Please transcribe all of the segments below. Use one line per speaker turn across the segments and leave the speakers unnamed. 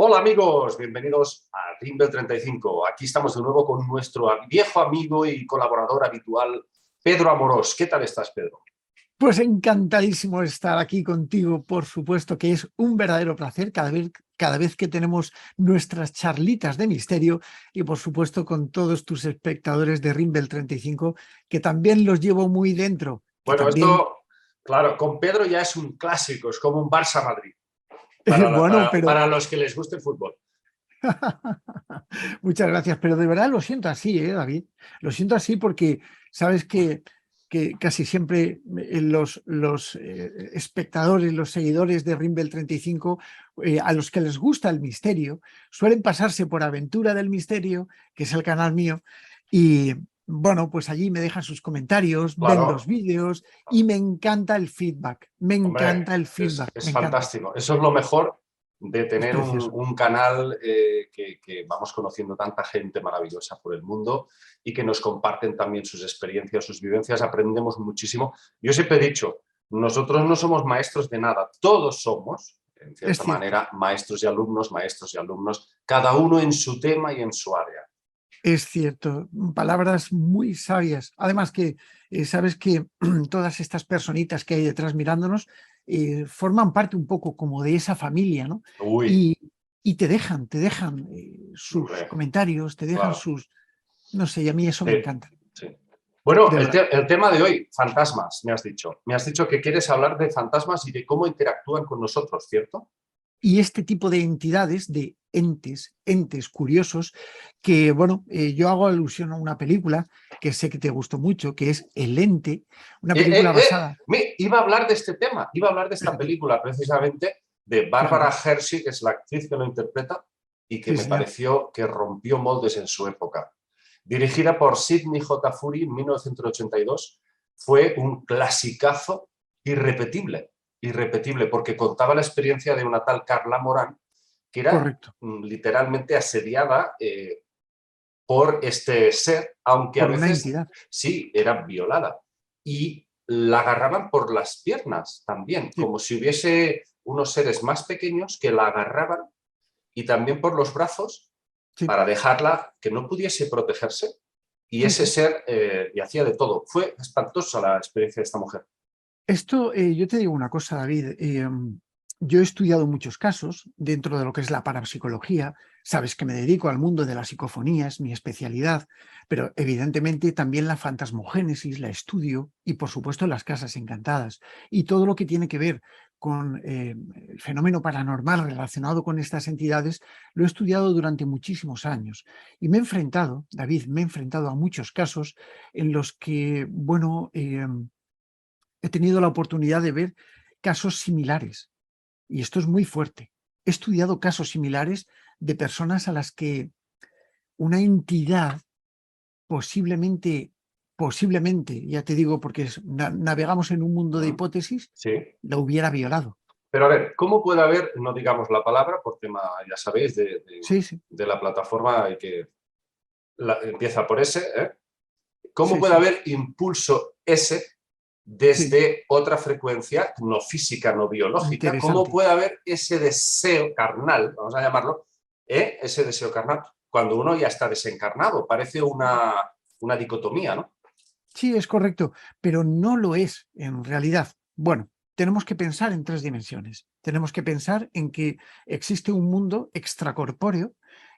Hola amigos, bienvenidos a Rimbel 35. Aquí estamos de nuevo con nuestro viejo amigo y colaborador habitual, Pedro Amorós. ¿Qué tal estás, Pedro?
Pues encantadísimo de estar aquí contigo, por supuesto que es un verdadero placer cada vez que tenemos nuestras charlitas de misterio y por supuesto con todos tus espectadores de Rimbel 35, que también los llevo muy dentro, que
Bueno,
también,
esto, claro, con Pedro ya es un clásico, es como un Barça-Madrid, para,
bueno,
para,
pero
para los que les guste el fútbol.
muchas gracias, pero de verdad lo siento así, David. Lo siento así porque sabes que casi siempre los espectadores, los seguidores de Rimbel 35, a los que les gusta el misterio, suelen pasarse por Aventura del Misterio, que es el canal mío, y bueno, pues allí me dejan sus comentarios, ven los
Claro,
vídeos y me encanta el feedback, me
hombre,
encanta el
es,
feedback,
es
me encanta,
fantástico. Eso es lo mejor de
es
tener un,
precioso.
un canal que vamos conociendo tanta gente maravillosa por el mundo y que nos comparten también sus experiencias, sus vivencias, aprendemos muchísimo. Yo siempre he dicho, nosotros no somos maestros de nada, todos somos, en
Es
cierta
cierto.
manera, maestros y alumnos, cada uno en su tema y en su área.
Es cierto, palabras muy sabias. Además que sabes que todas estas personitas que hay detrás mirándonos forman parte un poco como de esa familia, ¿no?
Uy,
Y, y te dejan sus
hombre,
comentarios, te dejan
claro.
sus, no sé, y a mí eso me
Sí,
encanta,
sí. Bueno,
de verdad.
el tema de hoy, fantasmas, me has dicho. Me has dicho que quieres hablar de fantasmas y de cómo interactúan con nosotros, ¿cierto?
Y este tipo de entidades, de entes curiosos, que bueno, yo hago alusión a una película que sé que te gustó mucho, que es El Ente, una película basada,
Iba a hablar de este tema, iba a hablar de esta
fíjate,
película precisamente de Bárbara
fíjate,
Hershey, que es la actriz que lo interpreta y que
sí
me
señor.
pareció que rompió moldes en su época. Dirigida por Sidney J. Furie en 1982, fue un clasicazo irrepetible, irrepetible, porque contaba la experiencia de una tal Carla Morán, que era
Correcto,
literalmente asediada por este ser, aunque a
por una
veces
entidad.
sí, era violada. Y la agarraban por las piernas también,
Sí,
como si hubiese unos seres más pequeños que la agarraban y también por los brazos
sí,
para dejarla que no pudiese protegerse. Y ese
ujú.
ser y hacía de todo. Fue espantosa la experiencia de esta mujer.
Esto, yo te digo una cosa, David. Yo he estudiado muchos casos dentro de lo que es la parapsicología. Sabes que me dedico al mundo de la psicofonía, es mi especialidad, pero evidentemente también la fantasmogénesis la estudio y, por supuesto, las casas encantadas. Y todo lo que tiene que ver con el fenómeno paranormal relacionado con estas entidades lo he estudiado durante muchísimos años. Y me he enfrentado, David, me he enfrentado a muchos casos en los que, bueno, he tenido la oportunidad de ver casos similares, y esto es muy fuerte. He estudiado casos similares de personas a las que una entidad posiblemente, ya te digo, porque navegamos en un mundo de hipótesis,
Sí.
la hubiera violado.
Pero a ver, ¿cómo puede haber, no digamos la palabra, por tema, ya sabéis,
Sí, sí,
de la plataforma y que empieza por S, ¿eh? ¿Cómo
sí,
puede
sí,
haber impulso S
sí,
desde otra frecuencia, no física, no biológica? ¿Cómo
interesante.
puede haber ese deseo carnal, vamos a llamarlo, ese deseo carnal, cuando uno ya está desencarnado? Parece una dicotomía, ¿no?
Sí, es correcto, pero no lo es en realidad. Bueno, tenemos que pensar en tres dimensiones. Tenemos que pensar en que existe un mundo extracorpóreo.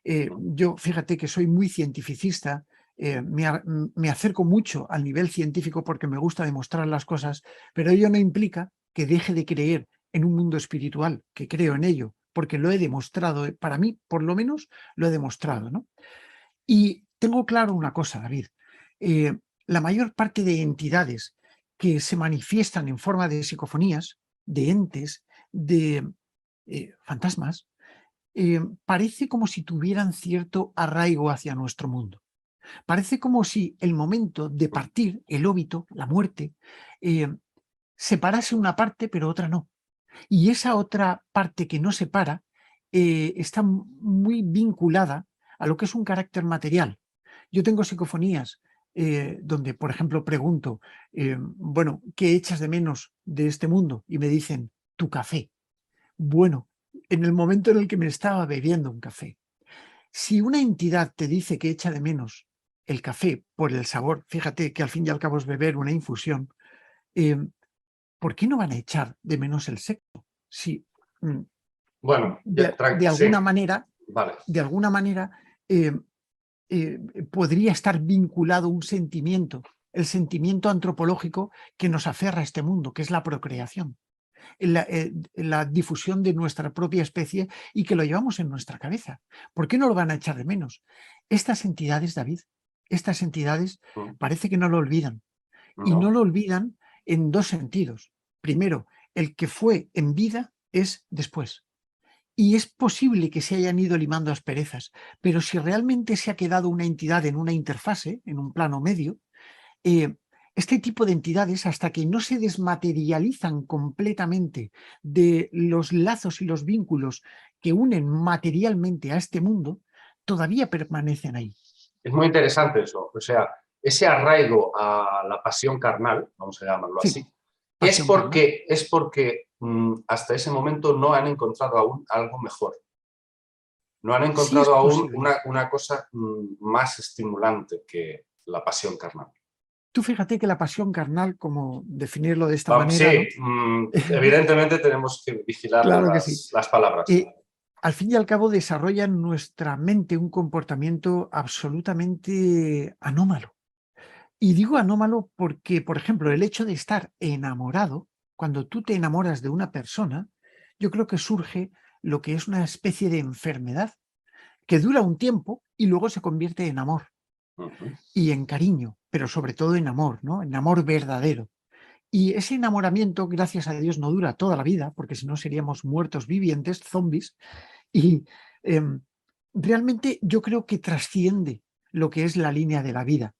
Yo, fíjate que soy muy cientificista, me acerco mucho al nivel científico porque me gusta demostrar las cosas, pero ello no implica que deje de creer en un mundo espiritual, que creo en ello, porque lo he demostrado, para mí, por lo menos, lo he demostrado, ¿no? Y tengo claro una cosa, David. eh, la mayor parte de entidades que se manifiestan en forma de psicofonías, de entes, de fantasmas, parece como si tuvieran cierto arraigo hacia nuestro mundo. Parece como si el momento de partir, el óbito, la muerte, eh, separase una parte pero otra no. Y esa otra parte que no separa está muy vinculada a lo que es un carácter material. Yo tengo psicofonías donde, por ejemplo, pregunto, bueno, ¿qué echas de menos de este mundo? Y me dicen, tu café. Bueno, en el momento en el que me estaba bebiendo un café. Si una entidad te dice que echa de menos el café por el sabor, fíjate que al fin y al cabo es beber una infusión, eh, ¿por qué no van a echar de menos el sexo? Si
Bueno,
de
sí, vale.
alguna manera eh, podría estar vinculado un sentimiento, el sentimiento antropológico que nos aferra a este mundo, que es la procreación, la difusión de nuestra propia especie y que lo llevamos en nuestra cabeza. ¿Por qué no lo van a echar de menos? Estas entidades, David, estas entidades parece que no lo olvidan. Y no lo olvidan en dos sentidos. Primero, el que fue en vida es después. Y es posible que se hayan ido limando asperezas, pero si realmente se ha quedado una entidad en una interfase, en un plano medio, este tipo de entidades, hasta que no se desmaterializan completamente de los lazos y los vínculos que unen materialmente a este mundo, todavía permanecen ahí.
Es muy interesante eso. O sea, ese arraigo a la pasión carnal, vamos a llamarlo
Sí,
así, es
pasión carnal.
porque hasta ese momento no han encontrado aún algo mejor. No han
Sí es
encontrado aún
posible.
una cosa más estimulante que la pasión carnal.
Tú fíjate que la pasión carnal, como definirlo de esta manera,
Sí,
¿no?
evidentemente tenemos que vigilar
Claro que sí.
las palabras.
Al fin y al cabo desarrolla en nuestra mente un comportamiento absolutamente anómalo. Y digo anómalo porque, por ejemplo, el hecho de estar enamorado, cuando tú te enamoras de una persona, yo creo que surge lo que es una especie de enfermedad que dura un tiempo y luego se convierte en amor y en cariño, pero sobre todo en amor, ¿no? En amor verdadero. Y ese enamoramiento, gracias a Dios, no dura toda la vida, porque si no seríamos muertos vivientes, zombies. Y realmente yo creo que trasciende lo que es la línea de la vida,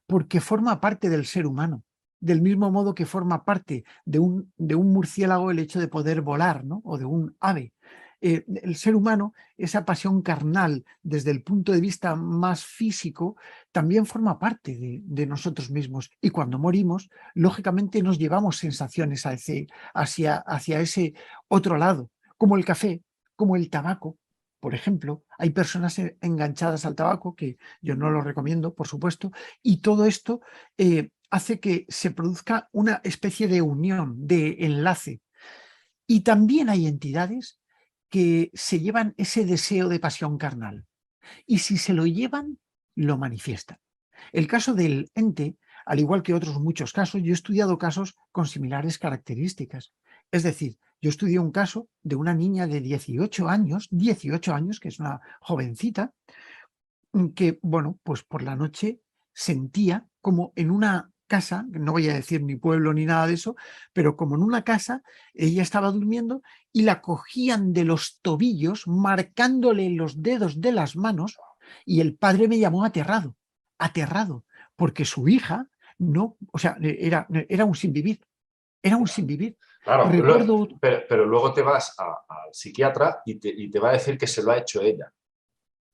porque forma parte del ser humano, del mismo modo que forma parte de un murciélago el hecho de poder volar, ¿no? O de un ave. El ser humano, esa pasión carnal desde el punto de vista más físico, también forma parte de nosotros mismos. Y cuando morimos, lógicamente nos llevamos sensaciones hacia ese otro lado, como el café, como el tabaco. Por ejemplo, hay personas enganchadas al tabaco, que yo no lo recomiendo, por supuesto, y todo esto hace que se produzca una especie de unión, de enlace. Y también hay entidades que se llevan ese deseo de pasión carnal. Y si se lo llevan, lo manifiestan. El caso del ente, al igual que otros muchos casos, yo he estudiado casos con similares características. Es decir, yo estudié un caso de una niña de 18 años, que es una jovencita, que, bueno, pues por la noche sentía como en una casa, no voy a decir ni pueblo ni nada de eso, pero como en una casa, ella estaba durmiendo y la cogían de los tobillos, marcándole los dedos de las manos, y el padre me llamó aterrado, porque su hija no, o sea, era un sin vivir, era un sin vivir.
Claro,
Recuerdo,
pero luego te vas al psiquiatra y te va a decir que se lo ha hecho ella.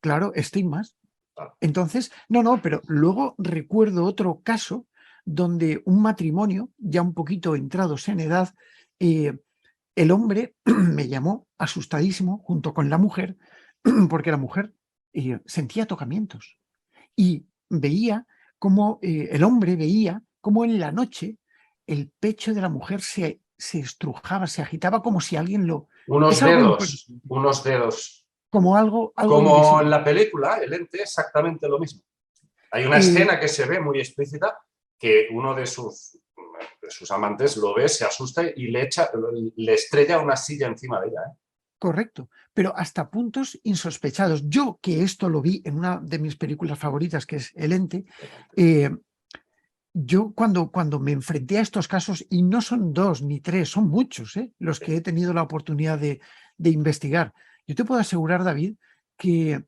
claro, estoy más.
Claro.
Entonces, no, pero luego recuerdo otro caso donde un matrimonio, ya un poquito entrados en edad, el hombre me llamó asustadísimo junto con la mujer, porque la mujer sentía tocamientos y veía cómo el hombre veía cómo en la noche el pecho de la mujer se estrujaba, se agitaba como si alguien lo... Es algo
Unos dedos.
algo
Como en
invisible.
la película, el ente, exactamente lo mismo. Hay una
Eh,
escena que se ve muy explícita que uno de sus amantes lo ve, se asusta y le estrella una silla encima de ella.
Correcto, pero hasta puntos insospechados. Yo, que esto lo vi en una de mis películas favoritas, que es El Ente, yo cuando me enfrenté a estos casos, y no son dos ni tres, son muchos los que he tenido la oportunidad de investigar, yo te puedo asegurar, David, que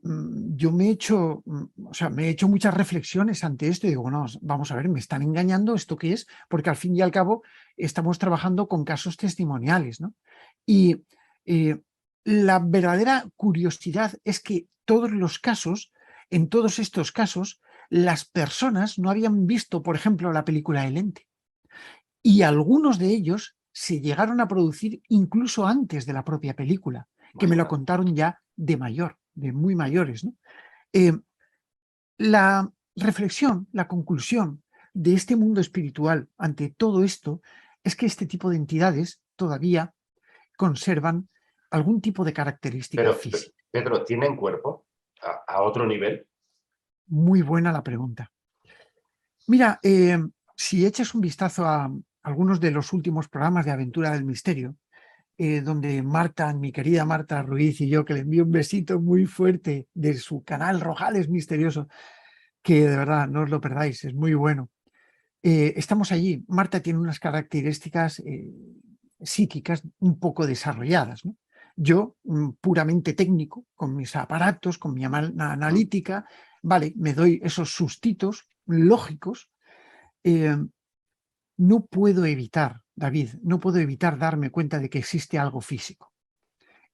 yo me he hecho, o sea, me he hecho muchas reflexiones ante esto y digo, bueno, vamos a ver, me están engañando, ¿esto qué es? Porque al fin y al cabo estamos trabajando con casos testimoniales, ¿no? Y la verdadera curiosidad es que todos los casos, en todos estos casos, las personas no habían visto, por ejemplo, la película El Ente. Y algunos de ellos se llegaron a producir incluso antes de la propia película, que me lo
Imagínate.
contaron ya de mayor, de muy mayores, ¿no? Eh, la reflexión, la conclusión de este mundo espiritual ante todo esto es que este tipo de entidades todavía conservan algún tipo de característica
Pero,
física.
Pedro, ¿tienen cuerpo a otro nivel?
Muy buena la pregunta. Mira, si echas un vistazo a algunos de los últimos programas de Aventura del Misterio, donde Marta, mi querida Marta Ruiz y yo, que le envío un besito muy fuerte de su canal Rojales Misterioso, que de verdad no os lo perdáis, es muy bueno. Estamos allí. Marta tiene unas características psíquicas un poco desarrolladas, ¿no? Yo, puramente técnico, con mis aparatos, con mi analítica, vale, me doy esos sustitos lógicos. No puedo evitar, David, no puedo evitar darme cuenta de que existe algo físico.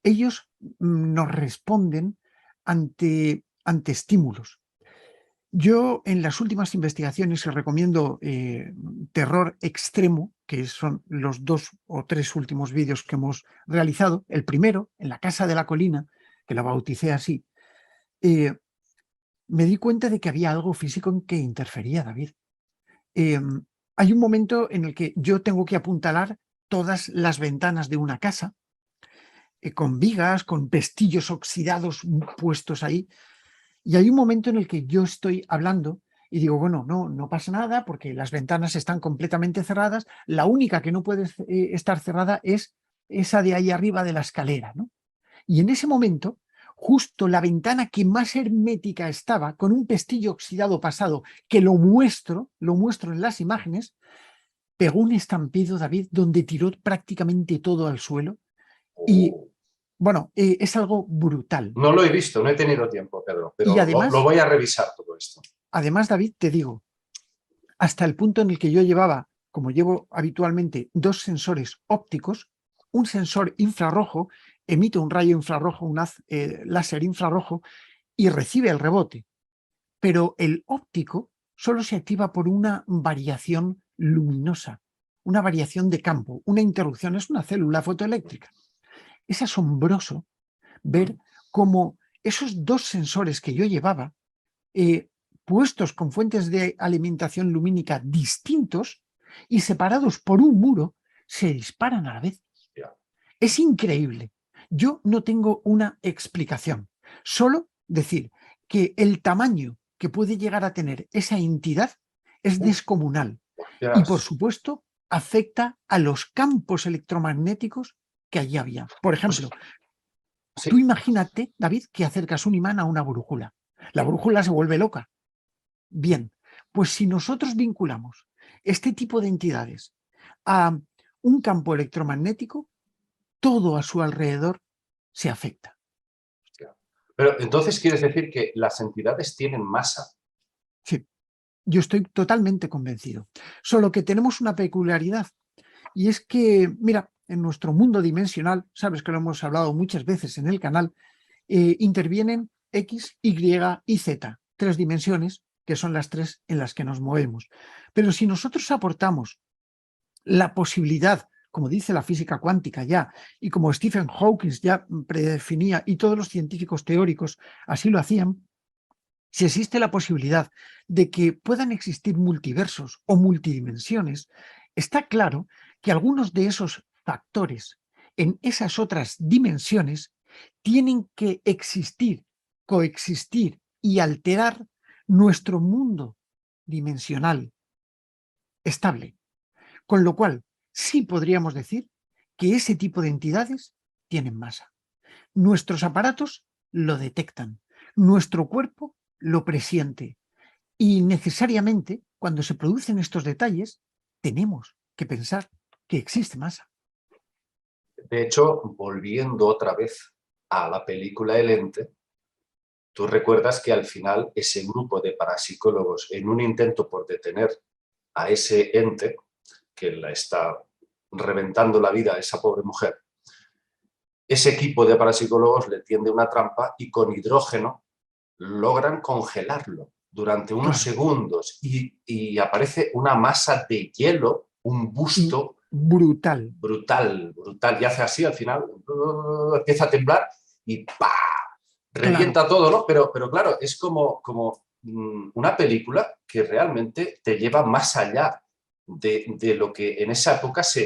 Ellos nos responden ante estímulos. Yo en las últimas investigaciones os recomiendo Terror Extremo, que son los 2 o 3 últimos vídeos que hemos realizado. El primero, en la Casa de la Colina, que la bauticé así, me di cuenta de que había algo físico en que interfería, David. Hay un momento en el que yo tengo que apuntalar todas las ventanas de una casa, con vigas, con pestillos oxidados puestos ahí, y hay un momento en el que yo estoy hablando y digo, bueno, no pasa nada porque las ventanas están completamente cerradas, la única que no puede estar cerrada es esa de ahí arriba de la escalera, ¿no? Y en ese momento, justo la ventana que más hermética estaba, con un pestillo oxidado pasado, que lo muestro en las imágenes, pegó un estampido, David, donde tiró prácticamente todo al suelo y, bueno, es algo brutal.
No lo he visto, no he tenido tiempo, Pedro,
Y
pero lo
además,
voy a revisar todo esto.
David, te digo, hasta el punto en el que yo llevaba, como llevo habitualmente, 2 sensores ópticos, un sensor infrarrojo, emite un rayo infrarrojo, un haz láser infrarrojo y recibe el rebote. Pero el óptico solo se activa por una variación luminosa, una variación de campo, una interrupción, es una célula fotoeléctrica. Es asombroso ver cómo esos 2 sensores que yo llevaba, puestos con fuentes de alimentación lumínica distintos y separados por un muro, se disparan a la vez. Es increíble. Yo no tengo una explicación, solo decir que el tamaño que puede llegar a tener esa entidad es descomunal y, por supuesto, afecta a los campos electromagnéticos que allí había. Por ejemplo, tú
Sí,
imagínate, David, que acercas un imán a una brújula. La brújula se vuelve loca. Bien, pues si nosotros vinculamos este tipo de entidades a un campo electromagnético, todo a su alrededor se afecta.
pero entonces quieres decir que las entidades tienen masa.
Sí, yo estoy totalmente convencido. Solo que tenemos una peculiaridad y es que, mira, en nuestro mundo dimensional, sabes que lo hemos hablado muchas veces en el canal, intervienen X, Y y Z, 3 dimensiones que son las 3 en las que nos movemos. Pero si nosotros aportamos la posibilidad, como dice la física cuántica ya, y como Stephen Hawking ya predefinía, y todos los científicos teóricos así lo hacían, si existe la posibilidad de que puedan existir multiversos o multidimensiones, está claro que algunos de esos factores en esas otras dimensiones tienen que existir, coexistir y alterar nuestro mundo dimensional estable. Con lo cual, sí podríamos decir que ese tipo de entidades tienen masa. Nuestros aparatos lo detectan, nuestro cuerpo lo presiente y necesariamente cuando se producen estos detalles tenemos que pensar que existe masa.
De hecho, volviendo otra vez a la película El Ente, tú recuerdas que al final ese grupo de parapsicólogos, en un intento por detener a ese ente que la está reventando la vida a esa pobre mujer, ese equipo de parapsicólogos le tiende una trampa y con hidrógeno logran congelarlo durante unos
Claro.
segundos y aparece una masa de hielo, un
Y
busto
Brutal.
brutal, brutal. Y hace así, al final empieza a temblar y ¡pa!
Claro,
Revienta todo, ¿no? Pero claro, es como una película que realmente te lleva más allá de lo que en esa época se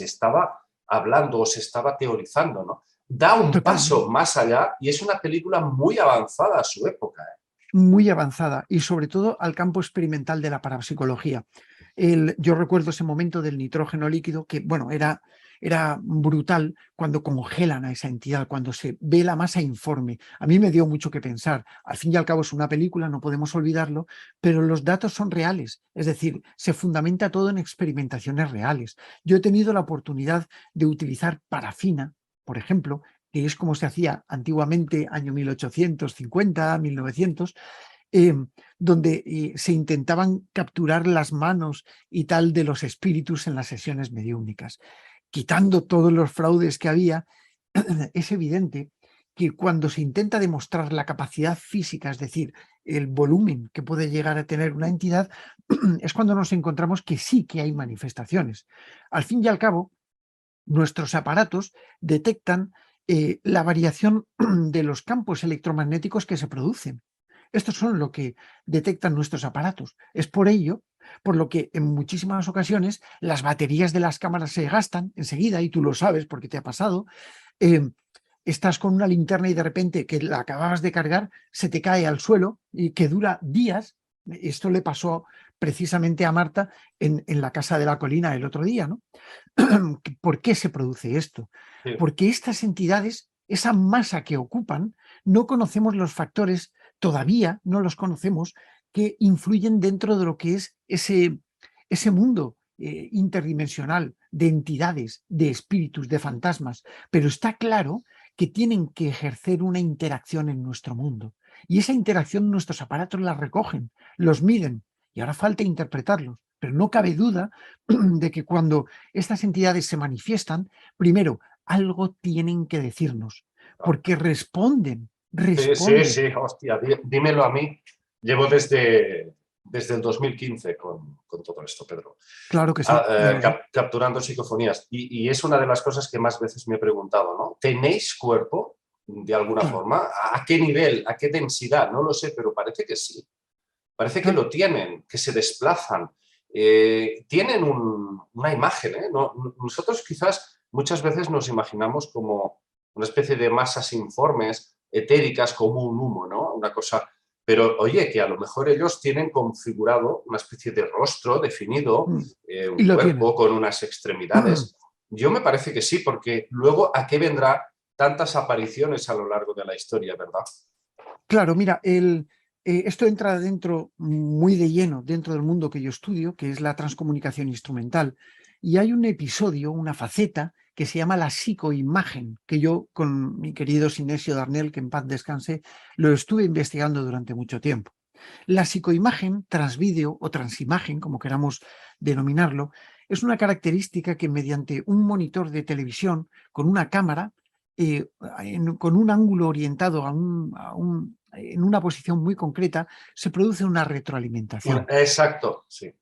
estaba hablando o se estaba teorizando, ¿no? Da un paso
totalmente.
más allá y es una película muy avanzada a su época.
Muy avanzada y sobre todo al campo experimental de la parapsicología. Yo recuerdo ese momento del nitrógeno líquido que, bueno, era brutal cuando congelan a esa entidad, cuando se ve la masa informe. A mí me dio mucho que pensar. Al fin y al cabo es una película, no podemos olvidarlo, pero los datos son reales. Es decir, se fundamenta todo en experimentaciones reales. Yo he tenido la oportunidad de utilizar parafina, por ejemplo, que es como se hacía antiguamente, año 1850, 1900, eh, donde se intentaban capturar las manos y tal de los espíritus en las sesiones mediúmnicas. Quitando todos los fraudes que había, es evidente que cuando se intenta demostrar la capacidad física, es decir, el volumen que puede llegar a tener una entidad, es cuando nos encontramos que sí que hay manifestaciones. Al fin y al cabo, nuestros aparatos detectan la variación de los campos electromagnéticos que se producen. Estos son lo que detectan nuestros aparatos. Es por ello, por lo que en muchísimas ocasiones las baterías de las cámaras se gastan enseguida, y tú lo sabes porque te ha pasado. eh, Estás con una linterna y de repente que la acababas de cargar se te cae al suelo y que dura días. Esto le pasó precisamente a Marta en la Casa de la Colina el otro día, ¿no? ¿Por qué se produce esto?
Sí.
Porque estas entidades, esa masa que ocupan, no conocemos los factores, todavía no los conocemos, que influyen dentro de lo que es ese mundo interdimensional de entidades, de espíritus, de fantasmas. Pero está claro que tienen que ejercer una interacción en nuestro mundo. Y esa interacción nuestros aparatos la recogen, los miden, y ahora falta interpretarlos. Pero no cabe duda de que cuando estas entidades se manifiestan, primero, algo tienen que decirnos, porque responden,
Sí, sí,
responden.
sí, hostia, dímelo a mí. Llevo desde el 2015 con todo esto, Pedro.
Claro que sí, ya lo sé.
Capturando psicofonías. Y es una de las cosas que más veces me he preguntado, ¿no? ¿Tenéis cuerpo de alguna
Claro,
forma? ¿A qué nivel? ¿A qué densidad? No lo sé, pero parece que sí. Parece que
claro.
lo tienen, que se desplazan. Tienen una imagen, ¿eh? Nosotros quizás muchas veces nos imaginamos como una especie de masas informes, etéricas, como un humo, ¿no? Una cosa. Pero oye, que a lo mejor ellos tienen configurado una especie de rostro definido,
Mm. Y
un
lo
cuerpo
tienen.
con unas extremidades. Yo me parece que sí, porque luego ¿a qué vendrá tantas apariciones a lo largo de la historia, verdad?
Claro, mira, esto entra dentro muy de lleno dentro del mundo que yo estudio, que es la transcomunicación instrumental. Y hay un episodio, una faceta, que se llama la psicoimagen, que yo con mi querido Sinesio Darnell, que en paz descanse, lo estuve investigando durante mucho tiempo. La psicoimagen, transvídeo o transimagen, como queramos denominarlo, es una característica que mediante un monitor de televisión con una cámara, con un ángulo orientado en una posición muy concreta, se produce una retroalimentación.
Exacto, sí.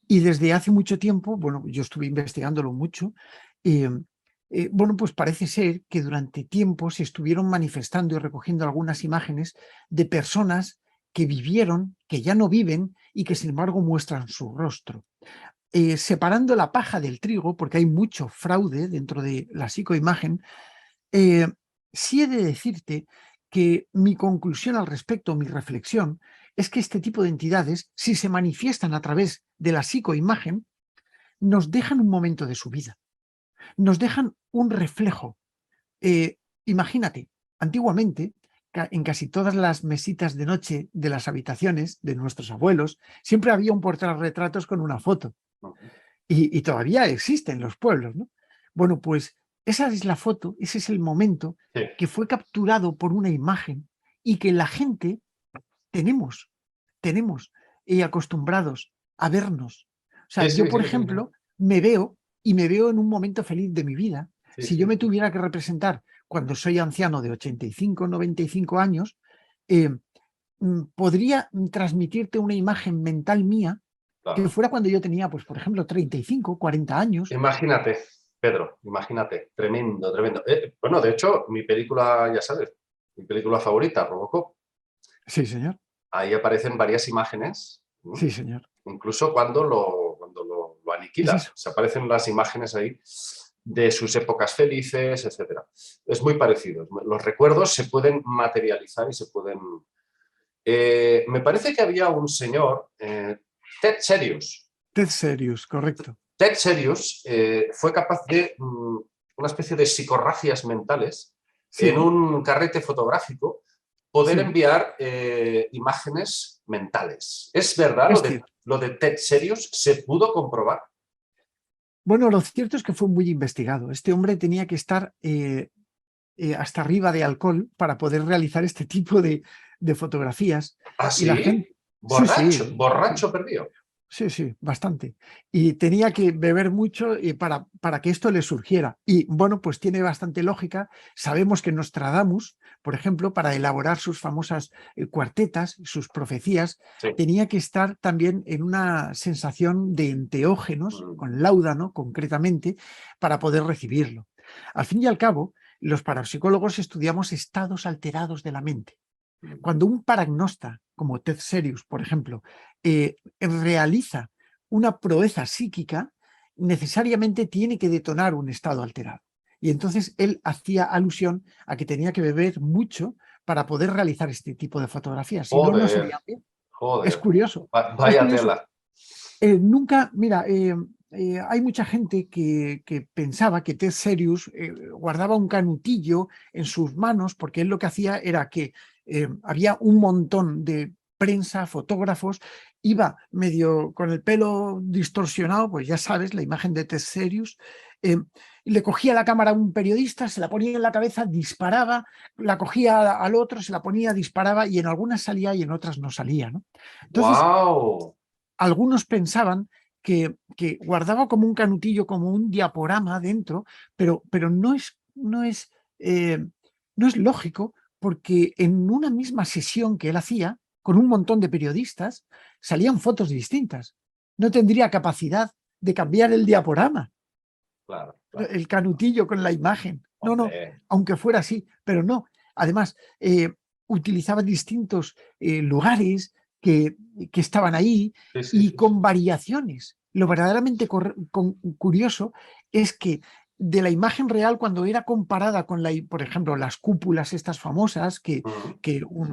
Y desde hace mucho tiempo, bueno, yo estuve investigándolo mucho, eh, bueno, pues parece ser que durante tiempo se estuvieron manifestando y recogiendo algunas imágenes de personas que vivieron, que ya no viven y que sin embargo muestran su rostro. Separando la paja del trigo, porque hay mucho fraude dentro de la psicoimagen, eh, sí he de decirte que mi conclusión al respecto, mi reflexión, es que este tipo de entidades, si se manifiestan a través de la psicoimagen, nos dejan un momento de su vida, nos dejan un reflejo. Imagínate, antiguamente, en casi todas las mesitas de noche de las habitaciones de nuestros abuelos, siempre había un portarretratos con una foto. Y todavía existe en los pueblos, ¿no? Bueno, pues esa es la foto, ese es el momento
Sí,
que fue capturado por una imagen y que la gente tenemos acostumbrados a vernos. O sea,
sí,
yo,
sí,
por
sí, sí,
ejemplo, me veo y me veo en un momento feliz de mi vida.
sí,
Si yo
sí,
me
sí.
tuviera que representar cuando soy anciano de 85, 95 años, podría transmitirte una imagen mental mía que
claro.
fuera cuando yo tenía, pues, por ejemplo, 35, 40 años.
Imagínate, Pedro, imagínate, tremendo, tremendo. Bueno, de hecho, mi película, ya sabes, mi película favorita, Robocop,
Sí, señor.
ahí aparecen varias imágenes,
Sí, señor.
incluso cuando lo
Es
aniquila.
eso.
Se aparecen las imágenes ahí de sus épocas felices, etcétera. Es muy parecido. Los recuerdos se pueden materializar y se pueden... me parece que había un señor, Ted Serious.
Ted Serious, correcto.
Ted Serious fue capaz de una especie de psicorragias mentales en
Sí,
un carrete fotográfico poder
sí,
enviar imágenes mentales. ¿Es verdad
es cierto.
lo de Ted Serious? ¿Se pudo comprobar?
Bueno, lo cierto es que fue muy investigado. Este hombre tenía que estar hasta arriba de alcohol para poder realizar este tipo de fotografías.
¿Ah,
Y la gente,
sí?
sí,
Borracho,
sí, sí,
borracho perdido.
sí, sí, bastante. Y tenía que beber mucho para que esto le surgiera. Y bueno, pues tiene bastante lógica. Sabemos que Nostradamus, por ejemplo, para elaborar sus famosas cuartetas, sus profecías,
Sí.
tenía que estar también en una sensación de enteógenos,
Mm,
con láudano concretamente, para poder recibirlo. Al fin y al cabo, los parapsicólogos estudiamos estados alterados de la mente.
mm.
Cuando un paragnosta, como Ted Serious, por ejemplo, realiza una proeza psíquica, necesariamente tiene que detonar un estado alterado. Y entonces él hacía alusión a que tenía que beber mucho para poder realizar este tipo de fotografías. Si no, no
Joder,
sería bien. Es
joder.
curioso. Es
Vaya
curioso.
tela.
Nunca, mira, hay mucha gente que pensaba que Ted Serious guardaba un canutillo en sus manos porque él lo que hacía era que había un montón de prensa, fotógrafos, iba medio con el pelo distorsionado, pues ya sabes, la imagen de Ted Serious, eh, y le cogía la cámara a un periodista, se la ponía en la cabeza, disparaba, la cogía al otro, se la ponía, disparaba, y en algunas salía y en otras no salía, ¿no? Entonces,
¡Wow!
algunos pensaban que guardaba como un canutillo, como un diaporama dentro, pero no es lógico, porque en una misma sesión que él hacía, con un montón de periodistas, salían fotos distintas. No tendría capacidad de cambiar el diaporama,
Claro, claro.
el canutillo con la imagen. No, no,
Hombre.
aunque fuera así, pero no. Además, utilizaba distintos lugares que estaban ahí
Sí, sí,
y
sí, sí.
con variaciones. Lo verdaderamente curioso es que de la imagen real, cuando era comparada con, por ejemplo, las cúpulas estas famosas
Ujú,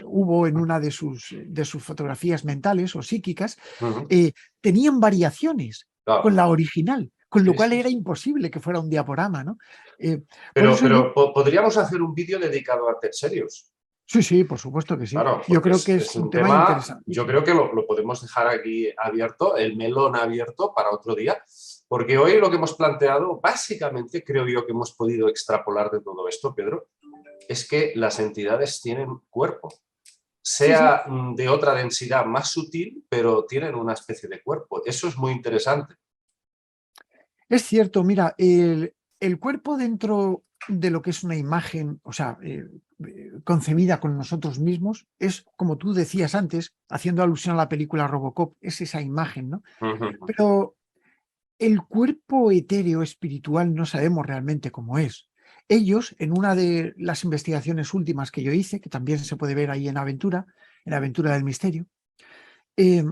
hubo en una de sus fotografías mentales o psíquicas,
ujú.
eh, tenían variaciones con
Claro.
la original, con lo
Sí,
cual
sí,
era
sí.
imposible que fuera un diaporama, ¿no? Eh, por
Pero,
eso yo,
podríamos hacer un vídeo dedicado a Ted Serious.
sí, sí, por supuesto que sí.
Claro,
Yo
porque
creo que
es
es un
un
tema
tema, yo
interesantísimo.
creo que lo podemos dejar aquí abierto, el melón abierto para otro día, porque hoy lo que hemos planteado, básicamente creo yo que hemos podido extrapolar de todo esto, Pedro, es que las entidades tienen cuerpo,
Sí, sí,
sea de otra densidad más sutil, pero tienen una especie de cuerpo. Eso es muy interesante.
es cierto. Mira, el cuerpo dentro de lo que es una imagen, o sea, concebida con nosotros mismos, es, como tú decías antes, haciendo alusión a la película Robocop, es esa imagen, ¿no?
Ujú.
Pero el cuerpo etéreo espiritual no sabemos realmente cómo es. Ellos, en una de las investigaciones últimas que yo hice, que también se puede ver ahí en Aventura del Misterio, eh,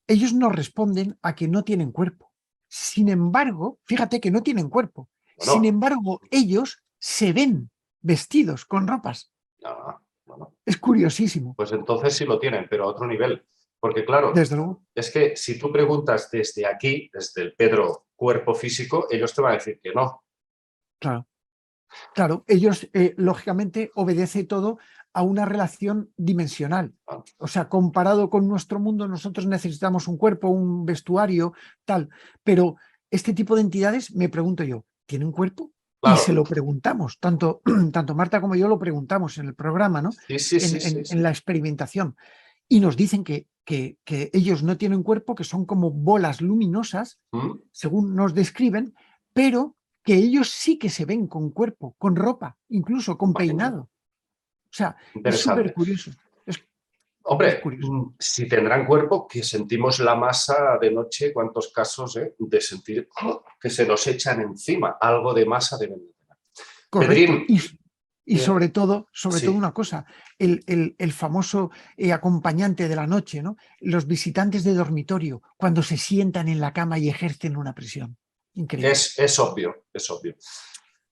ellos nos responden a que no tienen cuerpo. Sin embargo, fíjate que no tienen cuerpo. Sin
Bueno,
embargo, ellos se ven vestidos con ropas.
bueno,
Es curiosísimo,
pues entonces sí lo tienen, pero a otro nivel. Porque claro,
desde luego.
es que si tú preguntas desde aquí, desde el Pedro cuerpo físico, ellos te van a decir que no.
Claro. Claro, ellos, lógicamente, obedece todo a una relación dimensional.
Ah,
O sea, comparado con nuestro mundo, nosotros necesitamos un cuerpo, un vestuario, tal. Pero este tipo de entidades, me pregunto yo, ¿tienen cuerpo? Y se
claro,
lo preguntamos, tanto Marta como yo lo preguntamos en el programa, ¿no?
sí, sí, sí, sí,
En
sí.
la experimentación. Y nos dicen que ellos no tienen cuerpo, que son como bolas luminosas,
¿Mm?
según nos describen, pero que ellos sí que se ven con cuerpo, con ropa, incluso con
Imagínate.
peinado. O sea, es súper
Interesante.
curioso.
Hombre,
Es curioso.
si tendrán cuerpo, que sentimos la masa de noche, cuántos casos de sentir que se nos echan encima, algo de masa deben de tener.
Correcto.
Pedrín,
Y sobre todo
sí,
una cosa, el famoso acompañante de la noche, ¿no? Los visitantes de dormitorio, cuando se sientan en la cama y ejercen una presión. Increíble.
es obvio, es obvio.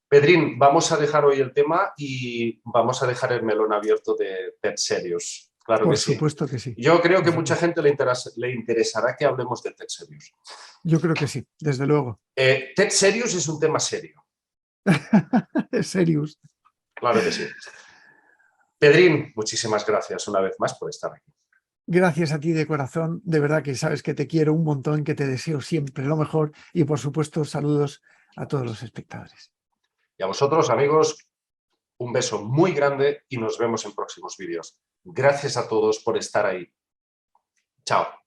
Pedrín, vamos a dejar hoy el tema y vamos a dejar el melón abierto de Pet Serious. Claro que
Por
sí.
supuesto que sí.
Yo creo
Por
que mucha
supuesto.
gente le interesará que hablemos de Pet Serious.
Yo creo que sí, desde luego.
Pet Serious es un tema serio.
Es serious.
Claro que sí. Pedrín, muchísimas gracias una vez más por estar aquí.
Gracias a ti de corazón. De verdad que sabes que te quiero un montón, que te deseo siempre lo mejor y por supuesto saludos a todos los espectadores.
Y a vosotros, amigos, un beso muy grande y nos vemos en próximos vídeos. Gracias a todos por estar ahí. Chao.